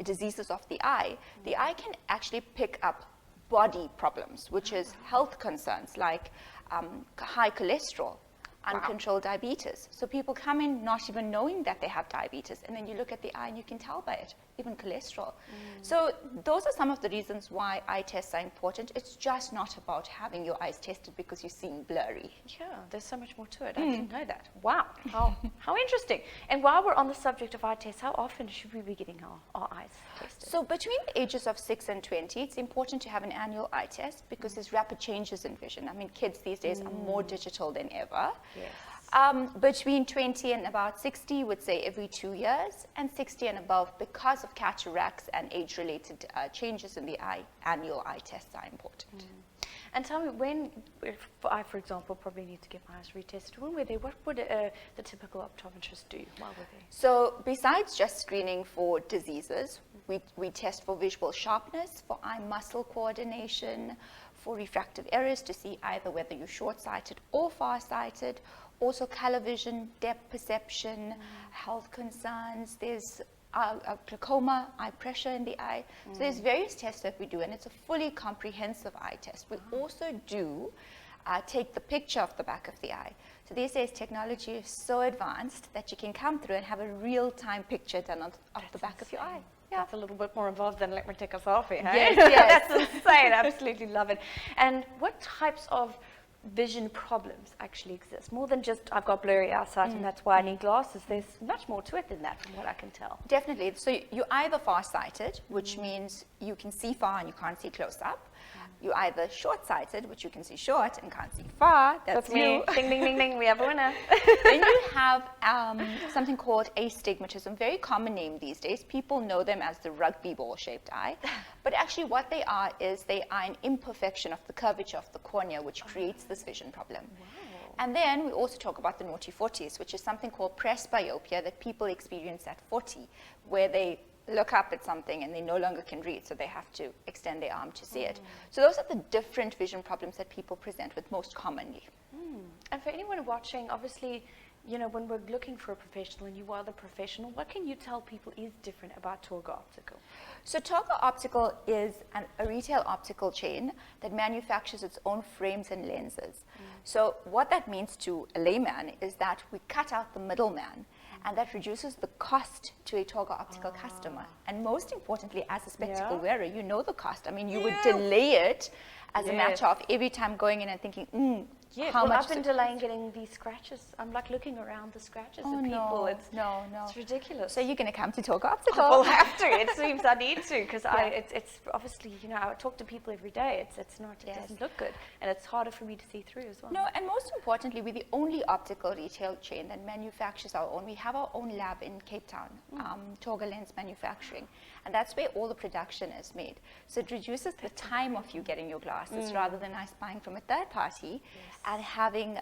diseases of the eye can actually pick up body problems, which is health concerns like high cholesterol, uncontrolled diabetes. So people come in not even knowing that they have diabetes, and then you look at the eye and you can tell by it, even cholesterol. So those are some of the reasons why eye tests are important. It's just not about having your eyes tested because you're seeing blurry. Yeah, there's so much more to it. I didn't know that. Wow, how interesting. And while we're on the subject of eye tests, how often should we be getting our eyes tested? So between the ages of 6 and 20, it's important to have an annual eye test because there's rapid changes in vision. I mean, kids these days are more digital than ever. Yes. Between 20 and about 60, would say every 2 years, and 60 and above, because of cataracts and age-related changes in the eye, annual eye tests are important. And tell me, when, if I, for example, probably need to get my eyes retested, when were they? What would the typical optometrist do while were they? So besides just screening for diseases, we test for visual sharpness, for eye muscle coordination, for refractive errors to see either whether you're short-sighted or far-sighted, also color vision, depth perception, health concerns. There's glaucoma, eye pressure in the eye. So there's various tests that we do, and it's a fully comprehensive eye test. We also do take the picture of the back of the eye. So these days technology is so advanced that you can come through and have a real-time picture done of the back of your eye. Yeah. That's a little bit more involved than let me take a selfie. Hey? Yes. That's insane. I absolutely love it. And what types of vision problems actually exist? More than just I've got blurry eyesight and that's why I need glasses. There's much more to it than that from what I can tell. Definitely. So you're either far-sighted, which means you can see far and you can't see close up. You're either short-sighted, which you can see short and can't see far. That's me. you. Ding, ding, ding, ding. We have a winner. Then you have something called astigmatism. Very common name these days. People know them as the rugby ball-shaped eye. But actually what they are is they are an imperfection of the curvature of the cornea, which creates this vision problem. Wow. And then we also talk about the naughty 40s, which is something called presbyopia that people experience at 40, where they look up at something and they no longer can read, so they have to extend their arm to see it. So those are the different vision problems that people present with most commonly. And for anyone watching, obviously, you know, when we're looking for a professional and you are the professional, what can you tell people is different about Torga Optical? So Torga Optical is a retail optical chain that manufactures its own frames and lenses. So what that means to a layman is that we cut out the middleman, and that reduces the cost to a Torga Optical customer. And most importantly, as a spectacle wearer, you know the cost. I mean, you would delay it as a matter of every time going in and thinking, how much? I've been delaying getting these scratches. I'm like looking around the scratches of people. It's ridiculous. So you're going to come to Torga Optical? I'll have to. It seems I need to, because it's obviously, you know, I talk to people every day. It's not, it doesn't look good, and it's harder for me to see through as well. No, and most importantly, we're the only optical retail chain that manufactures our own. We have our own lab in Cape Town, Torga Lens Manufacturing, and that's where all the production is made. So it reduces the time of you getting your glasses rather than us buying from a third party and having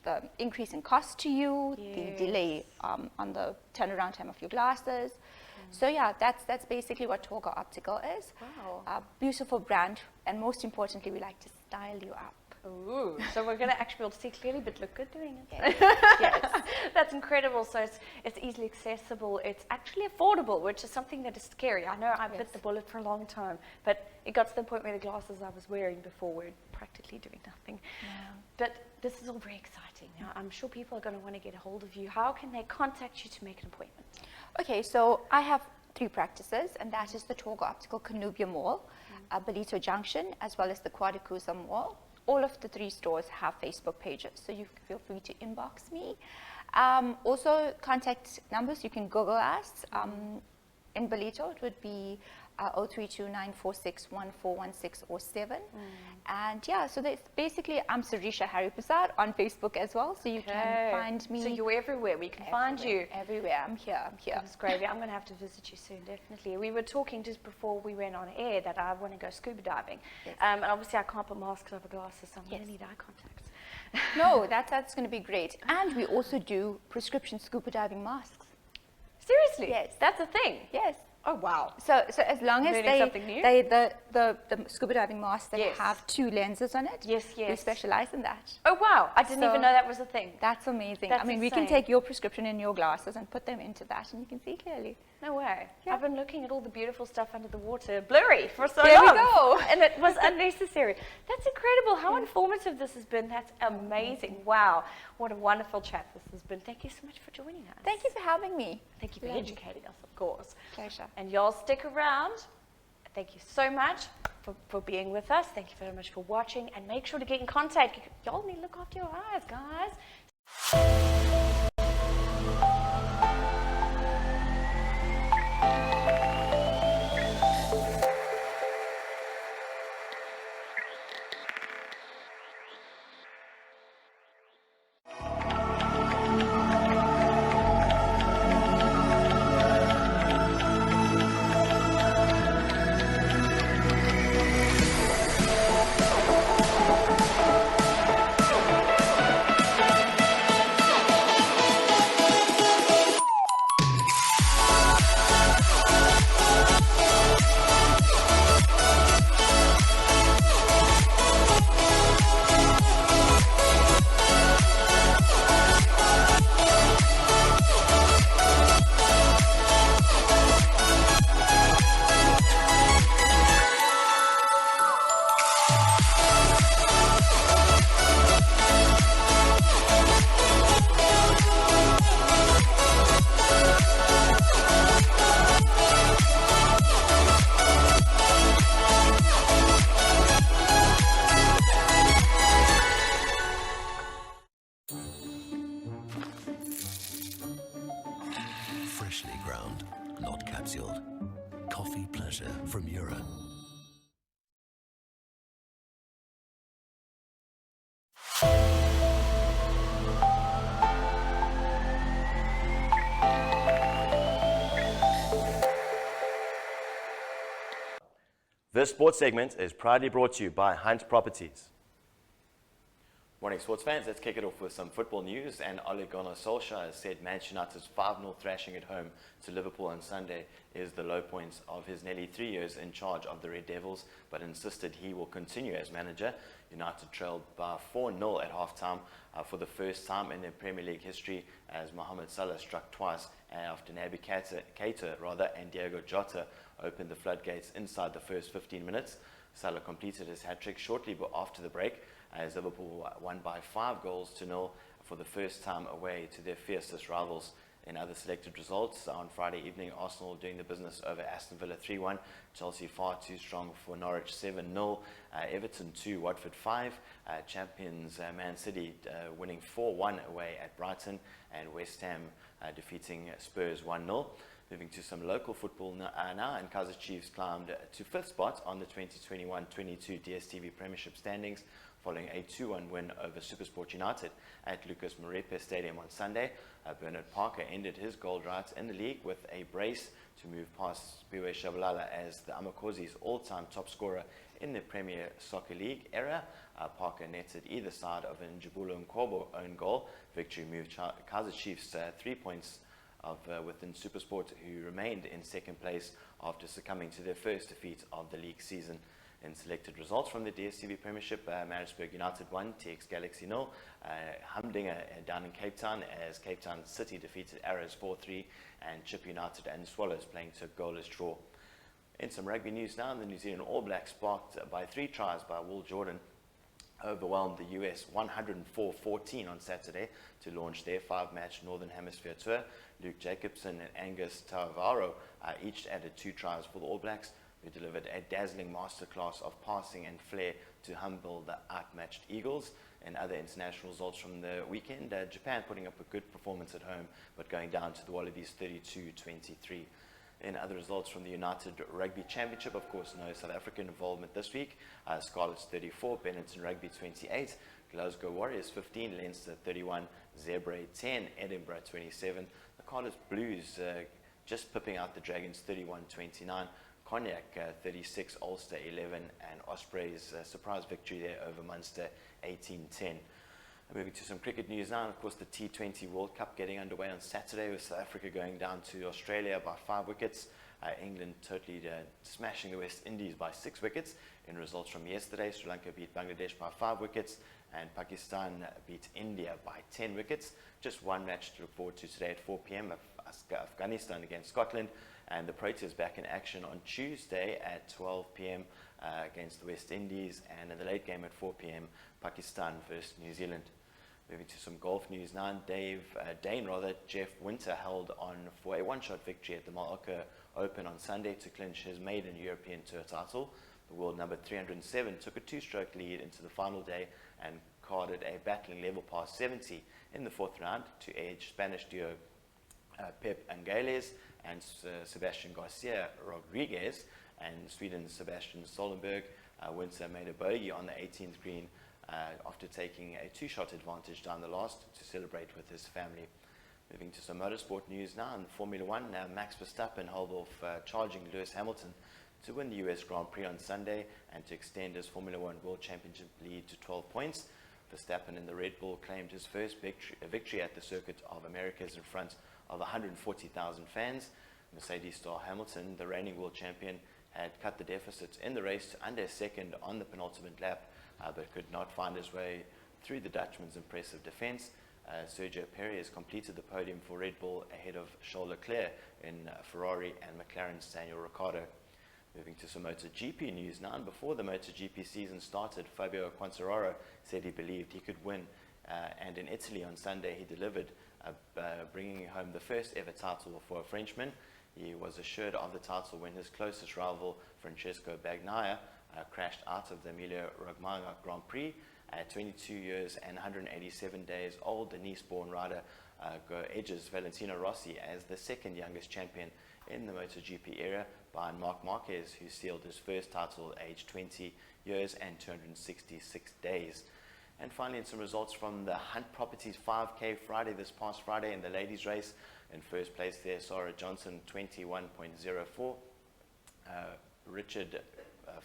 the increase in cost to you, the delay on the turnaround time of your glasses. So yeah, that's basically what Torga Optical is. Wow. A beautiful brand, and most importantly, we like to style you up. Ooh, so we're going to actually be able to see clearly, but look good doing it. Yes. That's incredible. So it's easily accessible. It's actually affordable, which is something that is scary. I know I bit the bullet for a long time, but it got to the point where the glasses I was wearing before were practically doing nothing. But this is all very exciting. Now, I'm sure people are going to want to get a hold of you. How can they contact you to make an appointment? Okay, so I have 3 practices, and that is the Torga Optical Canubia Mall, Belito Junction, as well as the Quadricusa Mall. All of the 3 stores have Facebook pages, so you feel free to inbox me. Also, contact numbers, you can Google us. In Belito, it would be 0329461416 or 7. And yeah, so that's basically, I'm Sarisha Haripershad on Facebook as well, so you can find me. So you're everywhere. We can find you. Everywhere. I'm here. That's great. I'm going to have to visit you soon, definitely. We were talking just before we went on air that I want to go scuba diving. And obviously I can't put masks over glasses, so I'm going to need eye contacts. No, that's going to be great. And we also do prescription scuba diving masks. Seriously? Yes. That's a thing? Yes. Oh, wow. So as long as something new? the scuba diving masks that have 2 lenses on it, we specialize in that. Oh, wow. I didn't even know that was a thing. That's amazing. That's I mean, we can take your prescription and your glasses and put them into that, and you can see clearly. No way. I've been looking at all the beautiful stuff under the water, blurry, for so There long. we go. And it was unnecessary. That's incredible. How informative this has been. That's amazing. Wow. What a wonderful chat this has been. Thank you so much for joining us. Thank you for having me. Thank you for educating us, of course. Pleasure. And y'all stick around. Thank you so much for being with us. Thank you very much for watching. And make sure to get in contact. Y'all need to look after your eyes, guys. Freshly ground, not capsuled. Coffee pleasure from Euro. This sports segment is proudly brought to you by Hunt Properties. Morning, sports fans. Let's kick it off with some football news. And Ole Gunnar Solskjaer has said Manchester United's 5-0 thrashing at home to Liverpool on Sunday is the low point of his nearly 3 years in charge of the Red Devils, but insisted he will continue as manager. United trailed by 4-0 at halftime for the first time in their Premier League history, as Mohamed Salah struck twice after Naby Keita and Diego Jota opened the floodgates inside the first 15 minutes. Salah completed his hat-trick shortly after the break, as Liverpool won by 5-0 for the first time away to their fiercest rivals. In other selected results, on Friday evening, Arsenal doing the business over Aston Villa 3-1, Chelsea far too strong for Norwich 7-0, Everton 2, Watford 5, champions Man City winning 4-1 away at Brighton, and West Ham defeating Spurs 1-0. Moving to some local football now, and Kaizer Chiefs climbed to 5th spot on the 2021-22 DStv Premiership standings following a 2-1 win over Supersport United at Lucas Morepe Stadium on Sunday. Bernard Parker ended his goal drought in the league with a brace to move past Biwe Shabalala as the Amakozi's all-time top scorer in the Premier Soccer League era. Parker netted either side of an Njabulo Nkobo own goal. Victory moved Kaizer Chiefs 3 points within Supersport, who remained in second place after succumbing to their first defeat of the league season. In selected results from the DStv Premiership, Maritzburg United won, TX Galaxy 0, Humdinger down in Cape Town as Cape Town City defeated Arrows 4-3, and Chip United and Swallows playing to a goalless draw. In some rugby news now, the New Zealand All Blacks, sparked by 3 tries by Will Jordan, overwhelmed the US 104-14 on Saturday to launch their 5-match Northern Hemisphere tour. Luke Jacobson and Angus Taravaro each added 2 tries for the All Blacks, who delivered a dazzling masterclass of passing and flair to humble the outmatched Eagles. And other international results from the weekend, Japan putting up a good performance at home, but going down to the Wallabies 32-23. In other results from the United Rugby Championship, of course, no South African involvement this week. Scarlets 34, Benetton Rugby 28, Glasgow Warriors 15, Leinster 31, Zebra 10, Edinburgh 27. The Cardiff Blues just pipping out the Dragons 31-29. Cognac 36, Ulster 11, and Ospreys surprise victory there over Munster 18-10. Moving to some cricket news now, and of course the T20 World Cup getting underway on Saturday with South Africa going down to Australia by 5 wickets. England totally smashing the West Indies by 6 wickets. In results from yesterday, Sri Lanka beat Bangladesh by 5 wickets and Pakistan beat India by 10 wickets. Just one match to look forward to today at 4 p.m. Afghanistan against Scotland, and the Proteas back in action on Tuesday at 12 p.m. Against the West Indies, and in the late game at 4 p.m. Pakistan versus New Zealand. Moving to some golf news now. Jeff Winter held on for a one-shot victory at the Malacca Open on Sunday to clinch his maiden European Tour title. The world number 307 took a 2-stroke lead into the final day and carded a battling level past 70 in the 4th round to edge Spanish duo Pep Angales and Sebastian Garcia Rodriguez and Sweden's Sebastian Solenberg. Winter made a bogey on the 18th green after taking a 2-shot advantage down the last to celebrate with his family. Moving to some motorsport news now. In Formula 1, Max Verstappen held off charging Lewis Hamilton to win the US Grand Prix on Sunday and to extend his Formula 1 World Championship lead to 12 points. Verstappen in the Red Bull claimed his first victory at the Circuit of Americas in front of 140,000 fans. Mercedes star Hamilton, the reigning world champion, had cut the deficit in the race to under a second on the penultimate lap, but could not find his way through the Dutchman's impressive defense. Sergio Perez completed the podium for Red Bull ahead of Charles Leclerc in Ferrari and McLaren's Daniel Ricciardo. Moving to some MotoGP news now, and before the MotoGP season started, Fabio Quartararo said he believed he could win, and in Italy on Sunday he delivered, bringing home the first ever title for a Frenchman. He was assured of the title when his closest rival, Francesco Bagnaia, crashed out of the Emilia-Romagna Grand Prix. At 22 years and 187 days old, the Nice-born rider edges Valentino Rossi as the second youngest champion in the MotoGP era, behind Marc Marquez, who sealed his first title aged 20 years and 266 days. And finally, in some results from the Hunt Properties 5K Friday this past Friday in the ladies' race. In first place there, Sarah Johnson 21.04, Richard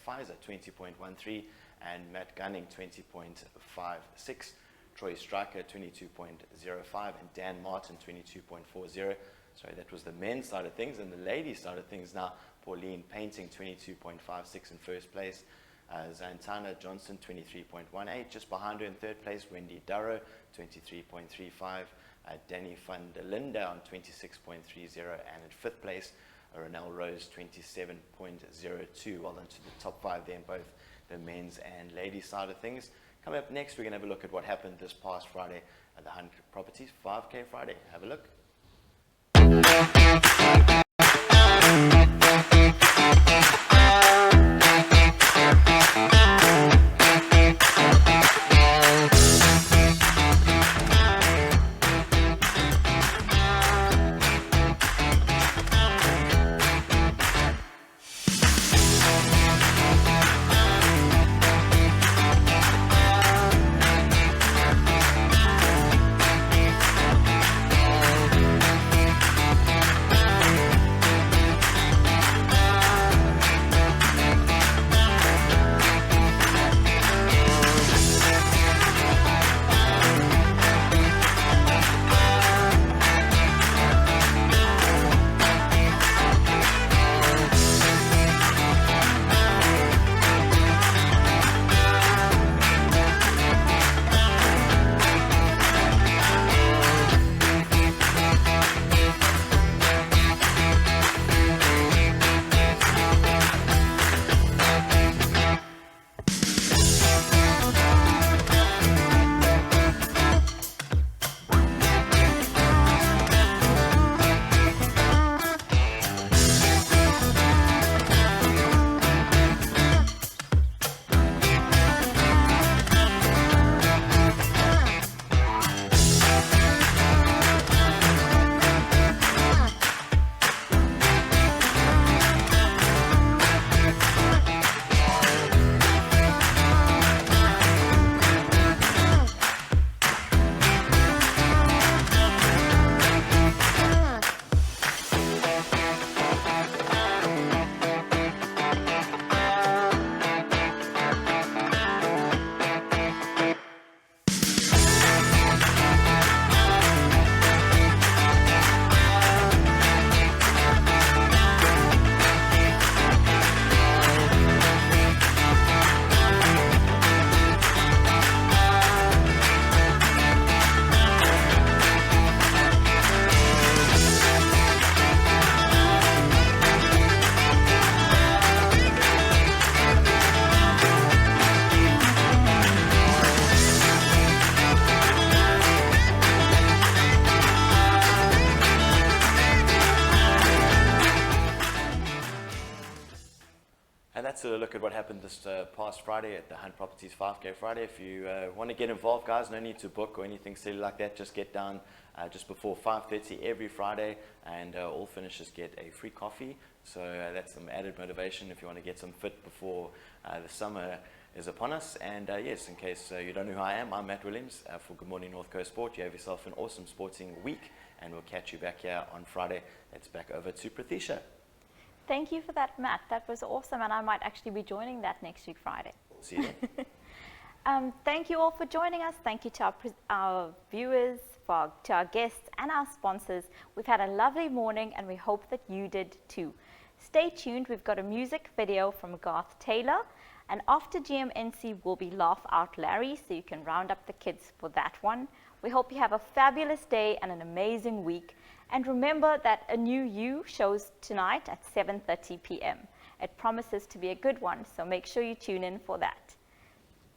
Pfizer 20.13, and Matt Gunning 20.56, Troy Striker 22.05, and Dan Martin 22.40. Sorry, that was the men's side of things. And the ladies' side of things now, Pauline Painting 22.56 in first place, Zantana Johnson 23.18, just behind her in third place, Wendy Darrow 23.35, Danny van der Linde on 26.30, and in fifth place, Ronelle Rose 27.02. Well done to the top 5 there in both the men's and ladies' side of things. Coming up next, we're going to have a look at what happened this past Friday at the Hunt Properties 5K Friday. Have a look. And that's a look at what happened this past Friday at the Hunt Properties 5K Friday. If you want to get involved, guys, no need to book or anything silly like that. Just get down just before 5:30 every Friday, and all finishers get a free coffee. So that's some added motivation if you want to get some fit before the summer is upon us. And yes, in case you don't know who I am, I'm Matt Williams for Good Morning North Coast Sport. You have yourself an awesome sporting week, and we'll catch you back here on Friday. It's back over to Prathisha. Thank you for that, Matt. That was awesome, and I might actually be joining that next week Friday. See you then. Thank you all for joining us. Thank you to our viewers, to our guests, and our sponsors. We've had a lovely morning, and we hope that you did too. Stay tuned. We've got a music video from Garth Taylor, and after GMNC will be Laugh Out Larry, so you can round up the kids for that one. We hope you have a fabulous day and an amazing week. And remember that A New You shows tonight at 7:30 p.m. It promises to be a good one, so make sure you tune in for that.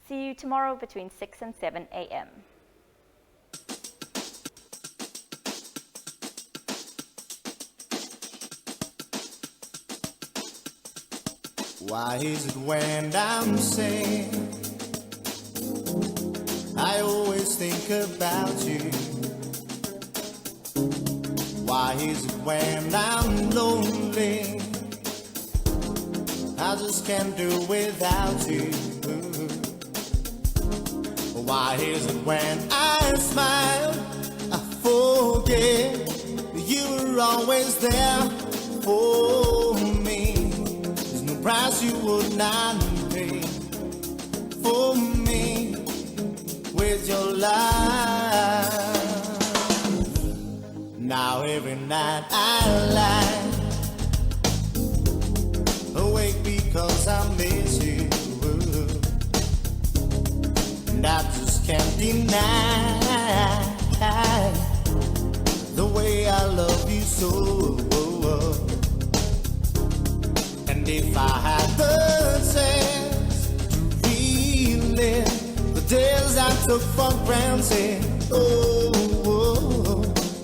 See you tomorrow between 6 and 7 a.m. Why is it when I'm sad, I always think about you? Why is it when I'm lonely, I just can't do without you? Why is it when I smile, I forget you were always there for me? There's no price you would not pay for me with your life. Now every night I lie awake because I miss you, and I just can't deny the way I love you so. And if I had the chance to relive the days I took for granted,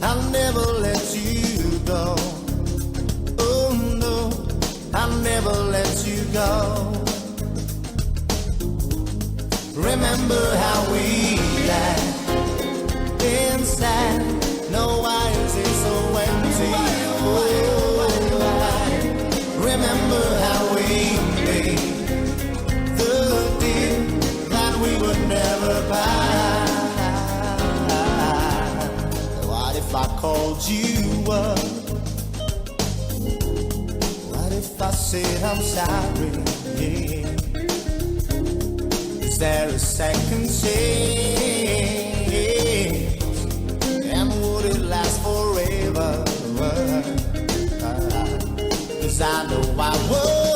I'll never let you go. Oh no, I'll never let you go. Remember how we laughed inside. No, why is it so empty? Remember how we made the deal that we would never buy. If I called you up, what if I said I'm sorry? Yeah. Is there a second chance? And would it last forever? 'Cause I know I would.